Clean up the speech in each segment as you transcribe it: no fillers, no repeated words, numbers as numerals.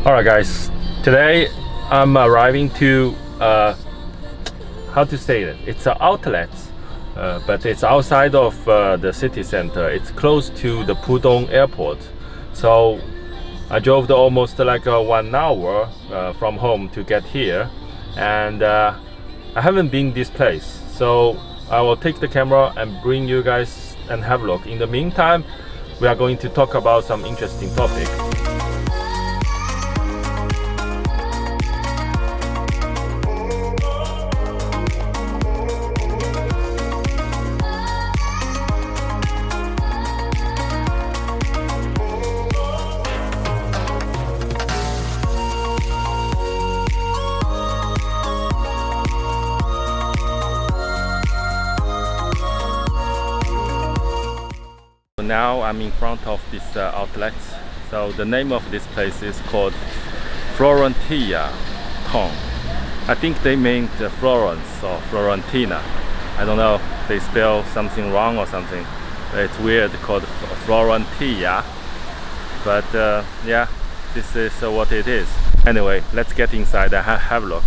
Alright guys, today I'm arriving to how to say it? It's an outlet, but it's outside of the city center. It's close to the Pudong airport. So I drove almost like 1 hour from home to get here, and I haven't been this place. So I will take the camera and bring you guys and have a look. In the meantime, we are going to talk about some interesting topic. Now I'm in front of this outlet. So the name of this place is called Florentia Tong. I think they mean Florence or Florentina. I don't know, they spell something wrong or something. It's weird, called Florentia. But yeah, this is what it is. Anyway, let's get inside and have a look.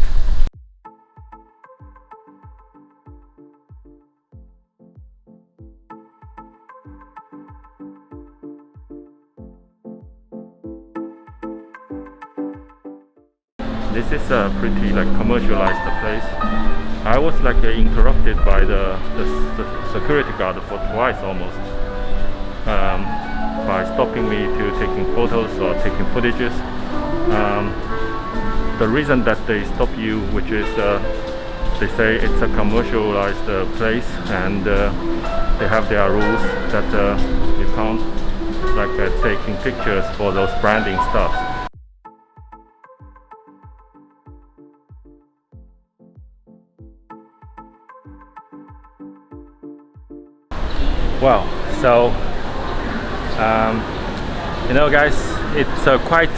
This is a pretty commercialized place. I was interrupted by the security guard for twice almost, by stopping me to taking photos or taking footages. The reason that they stop you, which is they say it's a commercialized place, and they have their rules that you can't taking pictures for those branding stuff. Well, so you know guys, it's a quite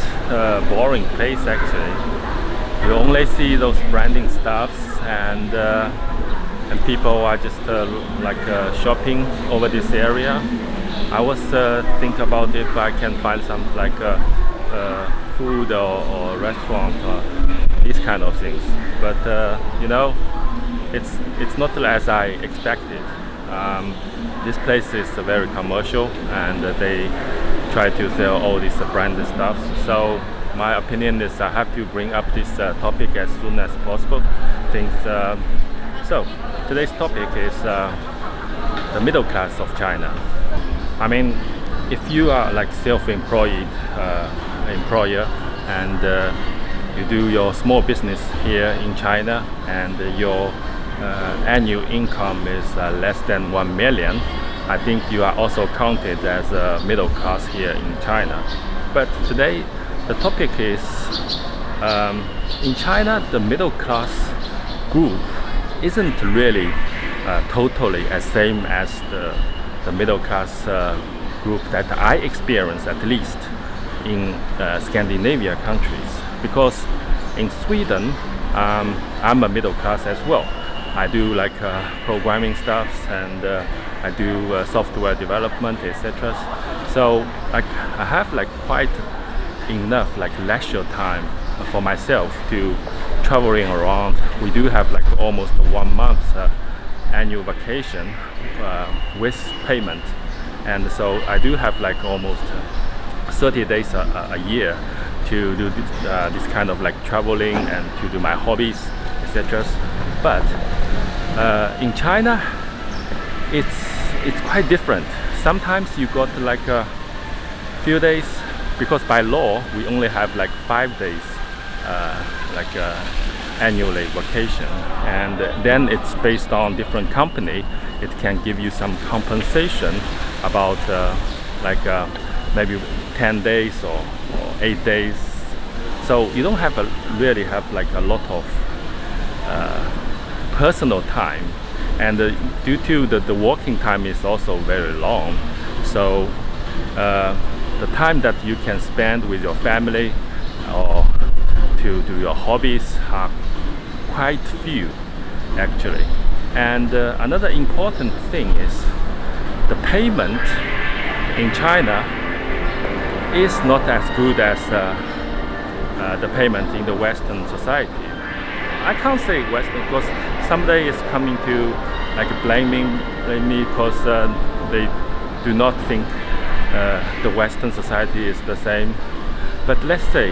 boring place actually. You only see those branding stuffs, and people are just shopping over this area. I was think about if I can find some food or restaurant or these kind of things, but you know, it's not as I expected. This place is very commercial, and they try to sell all these branded stuff. So my opinion is I have to bring up this topic as soon as possible. So today's topic is the middle class of China. I mean, if you are self-employed employer, and you do your small business here in China, and your annual income is less than 1 million, I think you are also counted as a middle class here in China. But today the topic is in China, the middle class group isn't really totally as same as the middle class group that I experience, at least in Scandinavia countries. Because in Sweden, I'm a middle class as well. I do programming stuff, and I do software development, etc. So I have quite enough leisure time for myself to traveling around. We do have almost 1 month annual vacation with payment, and so I do have almost 30 days a year to do this kind of traveling and to do my hobbies, etc. But in China, it's quite different. Sometimes you got a few days, because by law we only have 5 days annually vacation, and then it's based on different company. It can give you some compensation about maybe 10 days or 8 days. So you don't really have a lot of personal time, and due to the working time is also very long. So the time that you can spend with your family or to do your hobbies are quite few actually. And another important thing is the payment in China is not as good as the payment in the Western society. I can't say Western because somebody is coming to like blame me because they do not think the Western society is the same. But let's say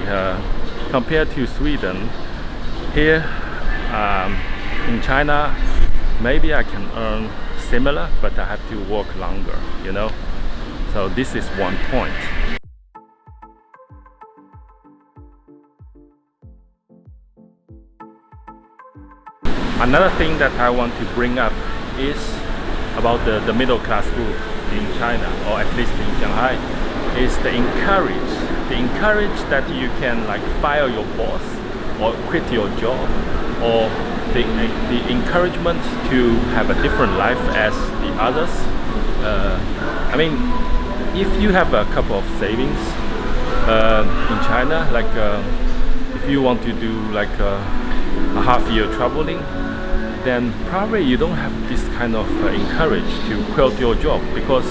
compared to Sweden, here in China, maybe I can earn similar, but I have to work longer, you know. So this is one point. Another thing that I want to bring up is about the middle class group in China, or at least in Shanghai, is the encourage that you can like fire your boss or quit your job, or the encouragement to have a different life as the others. I mean, if you have a couple of savings in China, like if you want to do like a half-year traveling, then probably you don't have this kind of encourage to quit your job, because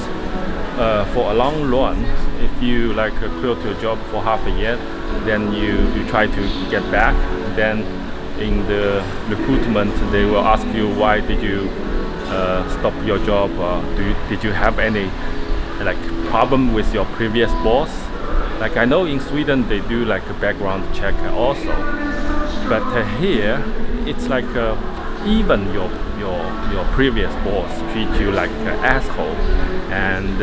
for a long run, if you like quit your job for half a year, then you try to get back, then in the recruitment they will ask you why did you stop your job, or did you have any like problem with your previous boss. Like I know in Sweden they do like a background check also, but here it's like even your previous boss treat you like an asshole, and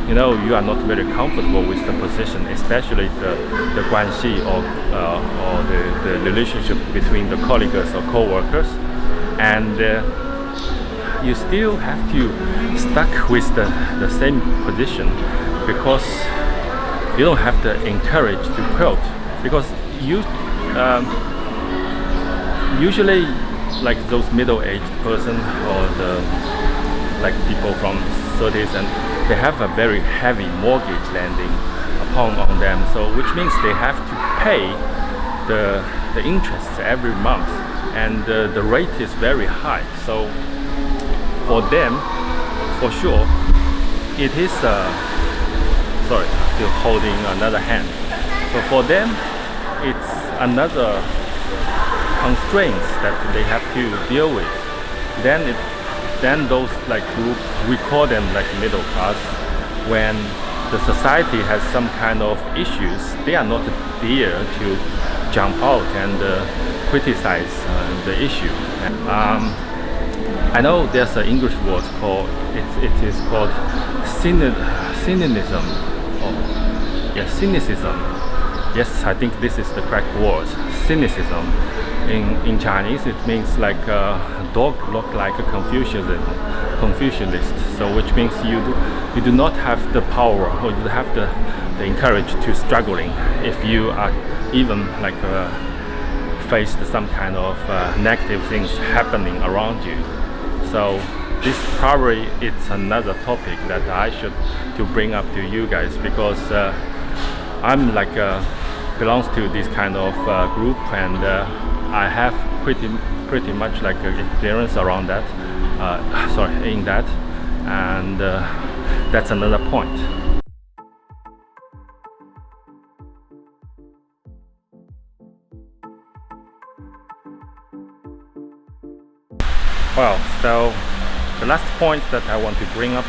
you know, you are not very comfortable with the position, especially the guanxi or the relationship between the colleagues or co-workers, and you still have to stuck with the same position because you don't have the encourage to quit, because you usually like those middle-aged person or the like people from 30s, and they have a very heavy mortgage landing upon on them, so which means they have to pay the interest every month, and the rate is very high. So for them, for sure, it is sorry, still holding another hand. So for them, it's another constraints that they have to deal with. Then those like group, we call them like middle class. When the society has some kind of issues, they are not there to jump out and criticize the issue. I know there's an English word called it is called cynicism. Oh, yeah, cynicism. Yes, I think this is the correct word. Cynicism. In Chinese, it means like a dog look like a Confucianist. So which means you do not have the power, or you have the encourage to struggling if you are even like faced some kind of negative things happening around you. So this probably it's another topic that I should to bring up to you guys, because I'm like belongs to this kind of group, and I have pretty much like experience around that. Sorry, in that, and that's another point. Well, so the last point that I want to bring up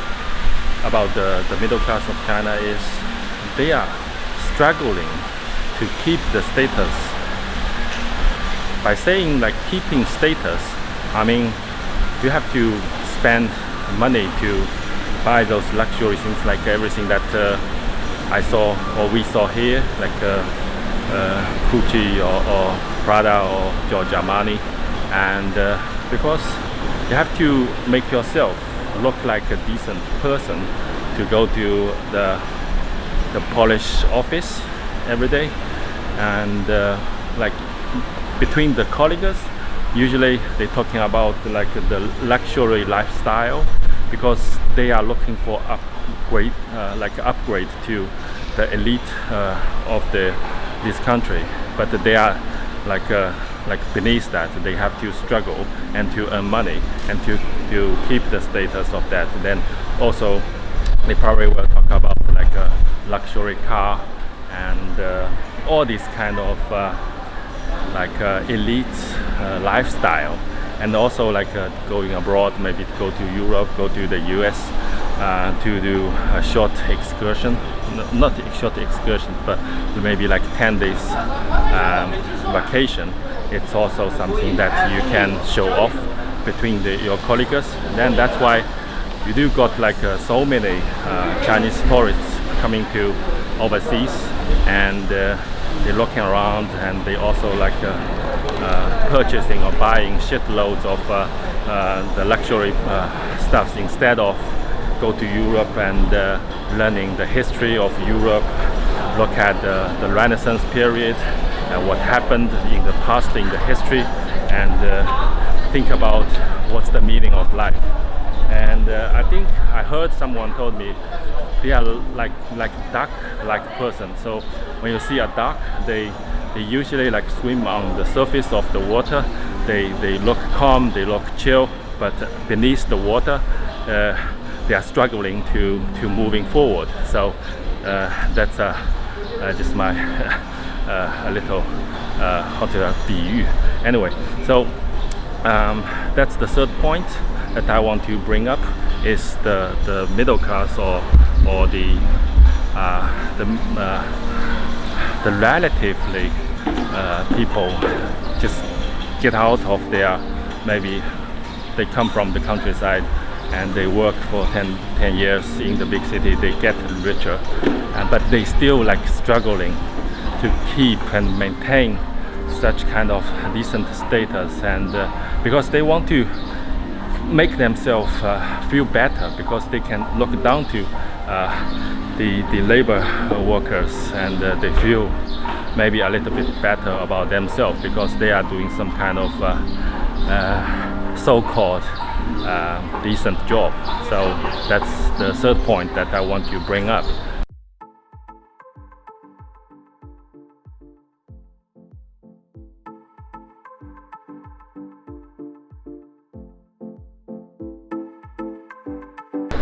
about the middle class of China is they are struggling to keep the status. By saying like keeping status, I mean you have to spend money to buy those luxury things, like everything that I saw or we saw here, like Gucci or Prada or Giorgio Armani, and because you have to make yourself look like a decent person to go to the polish office every day, and like between the colleagues, usually they're talking about like the luxury lifestyle, because they are looking for upgrade, to the elite of this country, but they are like beneath that. They have to struggle and to earn money and to keep the status of that. Then also they probably will talk about like a luxury car, and all this kind of elite lifestyle, and also going abroad, maybe to go to Europe, go to the US to do a short excursion, not a short excursion, but maybe 10 days vacation. It's also something that you can show off between your colleagues. Then that's why you do got so many Chinese tourists coming to overseas, and they're looking around, and they also purchasing or buying shitloads of the luxury stuffs instead of go to Europe and learning the history of Europe, look at the Renaissance period and what happened in the past in the history, and think about what's the meaning of life. And I think I heard someone told me they are like duck-like person. So when you see a duck, they usually swim on the surface of the water. They look calm, they look chill, but beneath the water, they are struggling to moving forward. So that's just my a little比喻. Anyway, so that's the third point that I want to bring up, is the middle class or the relatively people just get out of their, maybe they come from the countryside and they work for 10 years in the big city, they get richer, but they still struggling to keep and maintain such kind of decent status, and because they want to make themselves feel better, because they can look down to the labor workers, and they feel maybe a little bit better about themselves because they are doing some kind of so-called decent job. So that's the third point that I want to bring up.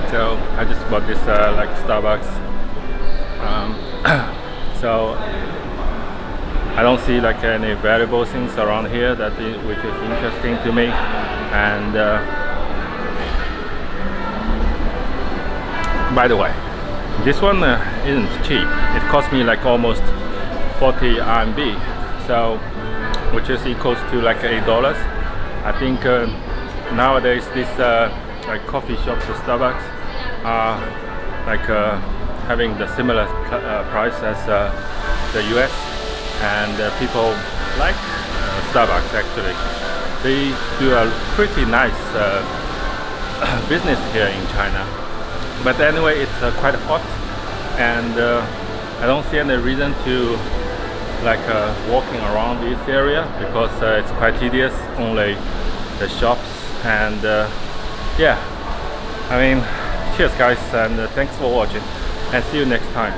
So I just bought this Starbucks. So I don't see any valuable things around here which is interesting to me, and by the way, this one isn't cheap. It cost me almost 40 RMB, so which is equals to $8. I think nowadays this coffee shops, the Starbucks, are having the similar price as the US, and people like Starbucks. Actually, they do a pretty nice business here in China. But anyway, it's quite hot, and I don't see any reason to walking around this area, because it's quite tedious, only the shops, and yeah, I mean, cheers guys, and thanks for watching, and see you next time.